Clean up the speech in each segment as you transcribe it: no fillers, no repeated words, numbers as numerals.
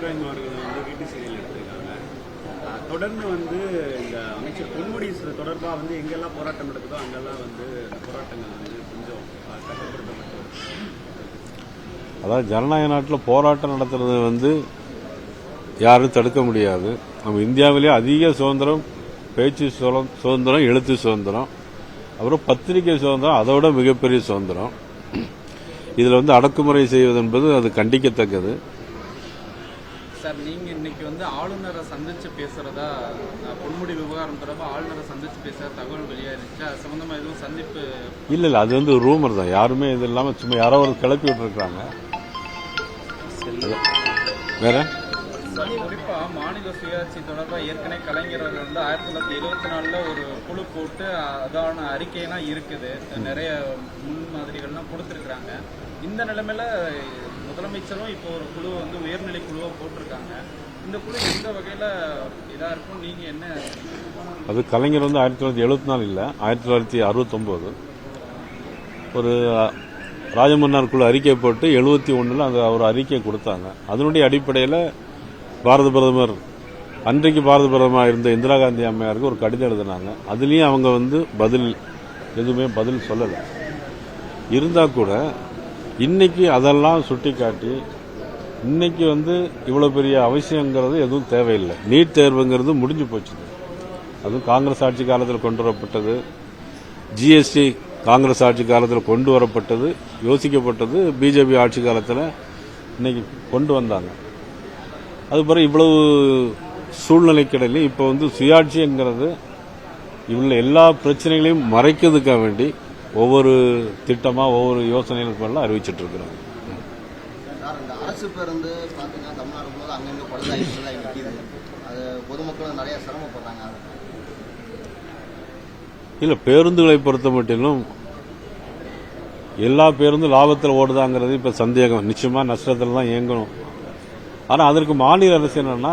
இப்ராஹிம் அவர்கள் வந்து வீட்டு சிறையில் எடுத்திருக்காங்க. தொடர்ந்து வந்து இந்த அமைச்சர் பொன்முடி தொடர்பாக வந்து எங்கெல்லாம் போராட்டம் நடக்குதோ அங்கெல்லாம் வந்து போராட்டங்கள் வந்து கொஞ்சம் கட்டுப்படுத்தப்பட்டு, அதாவது ஜனநாயக நாட்டில் போராட்டம் நடத்துறது வந்து யாரும் தடுக்க முடியாது. நம்ம இந்தியாவிலேயே அதிக சுதந்திரம், பேச்சு சுதந்திரம், எழுத்து சுதந்திரம், அப்புறம் பத்திரிகை சுதந்திரம், அதோட மிகப்பெரிய சுதந்திரம். இதில் வந்து அடக்குமுறை செய்வது என்பது அது கண்டிக்கத்தக்கது. சார், நீங்க இன்னைக்கு வந்து ஆளுநரை சந்திச்சு பேசுறதா, பொன்முடி விவகாரம் தொடர்பாக ஆளுநரை சந்திச்சு பேசுற தகவல் வெளியாயிருச்சு. அது சம்பந்தமா எதுவும் சந்திப்பு? இல்ல அது வந்து ரூமர் தான். யாருமே இது இல்லாம சும்மா யாரோ ஒரு கிளப்பி விட்டுருக்காங்க. வேற குறிப்பா மாநில சுயாட்சி தொடர்பாக ஏற்கனவே கலைஞர் வந்து 1974 ஒரு குழு போட்டு அதான அறிக்கையெல்லாம் இருக்குது. நிறைய முன்மாதிரிகள்லாம் கொடுத்துருக்குறாங்க. இந்த நிலைமையில முதலமைச்சரும் இப்போ ஒரு குழு வந்து உயர்நிலை குழுவை போட்டிருக்காங்க. இந்த குழு எந்த வகையில இதா இருக்கும், நீங்க என்ன? அது கலைஞர் வந்து 1974 இல்ல 1969 ஒரு ராஜமன்னார் குழு அறிக்கை போட்டு 71 அந்த ஒரு அறிக்கை கொடுத்தாங்க. அதனுடைய அடிப்படையில் பாரத பிரதமர், அன்றைக்கு பாரத பிரதமராக இருந்த இந்திரா காந்தி அம்மையாருக்கு ஒரு கடிதம் எழுதினாங்க. அதுலேயும் அவங்க வந்து எதுவுமே பதில் சொல்லலை. இருந்தா கூட இன்னைக்கு அதெல்லாம் சுட்டிக்காட்டி இன்னைக்கு வந்து இவ்வளவு பெரிய அவசியங்கிறது எதுவும் தேவையில்லை. நீட் தேர்வுங்கிறது முடிஞ்சு போச்சு. அதுவும் காங்கிரஸ் ஆட்சி காலத்தில் கொண்டு வரப்பட்டது. ஜிஎஸ்டி காங்கிரஸ் ஆட்சி காலத்தில் கொண்டு வரப்பட்டது, யோசிக்கப்பட்டது. பிஜேபி ஆட்சி காலத்தில் இன்னைக்கு கொண்டு வந்தாங்க. அது பிறகு இவ்வளவு சூழ்நிலைக்கிடையில இப்போ வந்து சுயாட்சிங்கிறது இவ்வளவு எல்லா பிரச்சனைகளையும் மறைக்கிறதுக்காக வேண்டி ஒவ்வொரு திட்டமா ஒவ்வொரு யோசனைகளுக்கு அறிவிச்சிட்டு இருக்கிறாங்க. இந்த அரசு பேருந்து பார்த்தீங்கன்னா தமிழ்நாடு போது அங்கங்கே பழுதாயிட்டு நிற்கிது. அது பொதுமக்களும் நிறைய சிரமப்படுறாங்க. இல்ல, பேருந்துகளை பொறுத்த மட்டிலும் எல்லா பேருந்தும் லாபத்தில் ஓடுதாங்கிறது இப்ப சந்தேகம். நிச்சயமா நஷ்டத்தில் தான் இயங்கணும். ஆனா அதற்கு மாநில அரசு என்னன்னா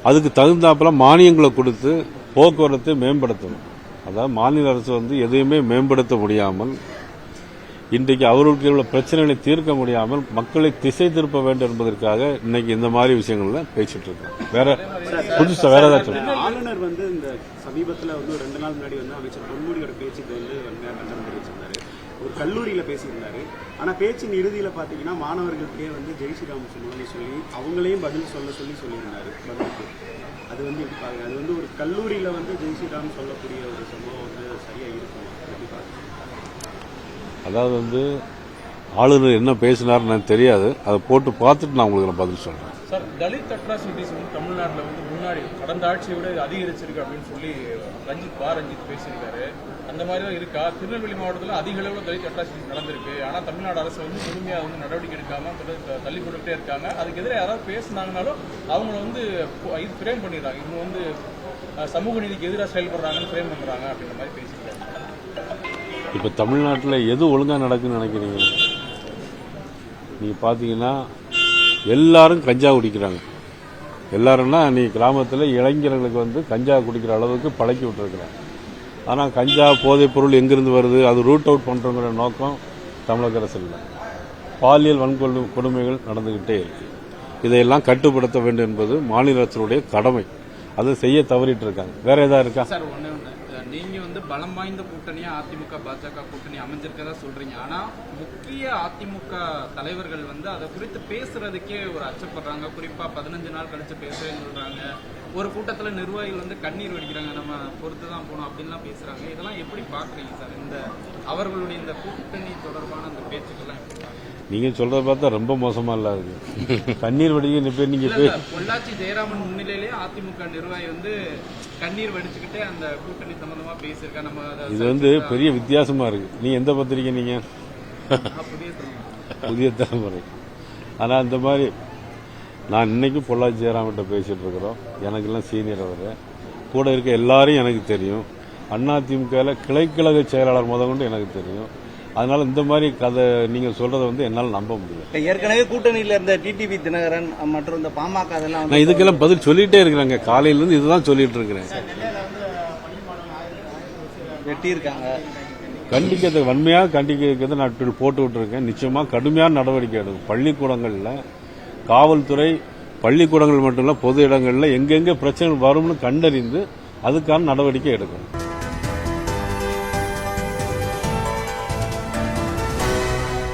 அதுக்கு தகுந்தாப்புல மானியங்களை கொடுத்து போக்குவரத்தை மேம்படுத்தணும். அதாவது மாநில அரசு வந்து எதையுமே மேம்படுத்த முடியாமல், இன்றைக்கு அவர்களுக்கு உள்ள பிரச்சனைகளை தீர்க்க முடியாமல் மக்களை திசை திருப்ப வேண்டும் என்பதற்காக இன்னைக்கு இந்த மாதிரி விஷயங்கள்ல பேசிட்டு இருக்கோம். வேற புதுசா வேற ஏதாச்சும் ஆளுநர் வந்து இந்த சமீபத்தில் வந்து 2 நாள் முன்னாடி வந்து அமைச்சர் பொன்முடியோட பேச்சுக்கு வந்து கண்டனம் தெரிவிச்சிருந்தாரு. ஒரு கல்லூரியில பேசியிருந்தாரு. ஆனா பேச்சின் இறுதியில பாத்தீங்கன்னா மாணவர்களுக்கே வந்து ஜெய் ஸ்ரீராம் சொல்லணும்னு சொல்லி அவங்களையும் பதில் சொல்லியிருந்தாரு பதிலுக்கு. அது வந்து அது வந்து ஒரு கல்லூரியில வந்து ஜெய் ஸ்ரீராம் சொல்லக்கூடிய ஒரு சம்பவம் வந்து சரியா இருக்கும். அதாவது வந்து ஆளுநர் என்ன பேசினார் எனக்கு தெரியாது. அதை போட்டு பார்த்துட்டு நான் உங்களுக்கு பதில் சொல்றேன். சார், தலித் அட்ராசிட்டிஸ் வந்து தமிழ்நாட்டில் வந்து முன்னாடி கடந்த ஆட்சியை விட அதிகரிச்சிருக்கு அப்படின்னு சொல்லி ரஞ்சித் பேசியிருக்காரு. அந்த மாதிரி தான் இருக்கா? திருநெல்வேலி மாவட்டத்தில் அதிக அளவில் தலித் அட்ராசிட்டிஸ் நடந்திருக்கு. ஆனால் தமிழ்நாடு அரசு வந்து முழுமையாக வந்து நடவடிக்கை எடுக்காம தள்ளி போட்டுக்கிட்டே இருக்காங்க. அதுக்கு எதிராக யாராவது பேசினாங்கனாலும் அவங்கள வந்து இது ஃப்ரேம் பண்ணிடுறாங்க. இவங்க வந்து சமூக நீதிக்கு எதிராக செயல்படுறாங்கன்னு ஃப்ரேம் பண்றாங்க அப்படின்ற மாதிரி பேசியிருக்காங்க. இப்ப தமிழ்நாட்டில் எது ஒழுங்கா நடக்குன்னு நினைக்கிறீங்க? நீங்க பாத்தீங்கன்னா எல்லாரும் கஞ்சா குடிக்கிறாங்க. எல்லாரும்னா நீ கிராமத்தில் இளைஞர்களுக்கு வந்து கஞ்சா குடிக்கிற அளவுக்கு பழக்கி விட்டுருக்கிறாங்க. ஆனால் கஞ்சா போதைப் பொருள் எங்கிருந்து வருது, அது ரூட் அவுட் பண்றோங்கிற நோக்கம் தமிழக அரசு இல்லை. பாலியல் கொடுமைகள் நடந்துகிட்டே இருக்கு. இதையெல்லாம் கட்டுப்படுத்த வேண்டும் என்பது மாநில அரசுடைய கடமை. அதை செய்ய தவறிட்டு இருக்காங்க. வேற ஏதாவது இருக்கா? சார், நீங்க வந்து பலம் வாய்ந்த கூட்டணியா அதிமுக பாஜக கூட்டணி அமைஞ்சிருக்கதா சொல்றீங்க. ஆனா முக்கிய அதிமுக தலைவர்கள் வந்து அதை குறித்து பேசுறதுக்கே ஒரு அச்சப்படுறாங்க. குறிப்பா 15 நாள் கழிச்சு பேசுறேன்னு சொல்றாங்க. ஒரு கூட்டத்துல நிர்வாகிகள் வந்து கண்ணீர் வடிக்கிறாங்க, நம்ம பொறுத்துதான் போகணும் அப்படின்லாம் பேசுறாங்க. இதெல்லாம் எப்படி பாக்குறீங்க சார்? இந்த அவர்களுடைய இந்த கூட்டணி தொடர்பான அந்த பேச்சுக்கெல்லாம் எப்படி பாக்குறீங்க? நீங்க சொல்றத பார்த்தா ரொம்ப மோசமா இல்ல இருக்கு. கண்ணீர் வடிக்க நீங்க பொள்ளாச்சி ஜெயராமன் முன்னிலையிலேயே அதிமுக நிர்வாகி வந்து கண்ணீர் வடிச்சுக்கிட்டே அந்த கூட்டணி சம்பந்தமா பேசியிருக்கா. நம்ம இது வந்து பெரிய வித்தியாசமா இருக்கு. நீங்க எந்த பத்திரிக்கை? நீங்க புதிய தலைமுறை. ஆனா இந்த மாதிரி நான் இன்னைக்கு பொள்ளாச்சி ஜெயராமன்கிட்ட பேசிட்டு இருக்கிறோம். எனக்கெல்லாம் சீனியர் அவர். கூட இருக்க எல்லாரையும் எனக்கு தெரியும். அதிமுக கிளைக்கழக செயலாளர் முதற்கொண்டு எனக்கு தெரியும். அதனால இந்த மாதிரி கதை நீங்க சொல்றதை வந்து என்னால் நம்ப முடியல. ஏற்கனவே கூட்டணியில இருந்த டிடிவி தினகரன் மற்றும் இந்த பாமக அதெல்லாம் நான் இதுக்கெல்லாம் பதில் சொல்லிட்டே இருக்கிறேங்க. காலையில இருந்து இதுதான் சொல்லிட்டு இருக்கிறேன். வெட்டி இருக்காங்க. கண்டிக்கிறது வன்மையாக கண்டிக்கிறது நான் போட்டு விட்டுருக்கேன். நிச்சயமா கடுமையான நடவடிக்கை எடுக்கும். பள்ளிக்கூடங்கள்ல காவல்துறை பள்ளிக்கூடங்கள் மட்டும் இல்ல பொது இடங்கள்ல எங்கெங்க பிரச்சனை வரும்னு கண்டறிந்து அதுக்கான நடவடிக்கை எடுக்கணும்.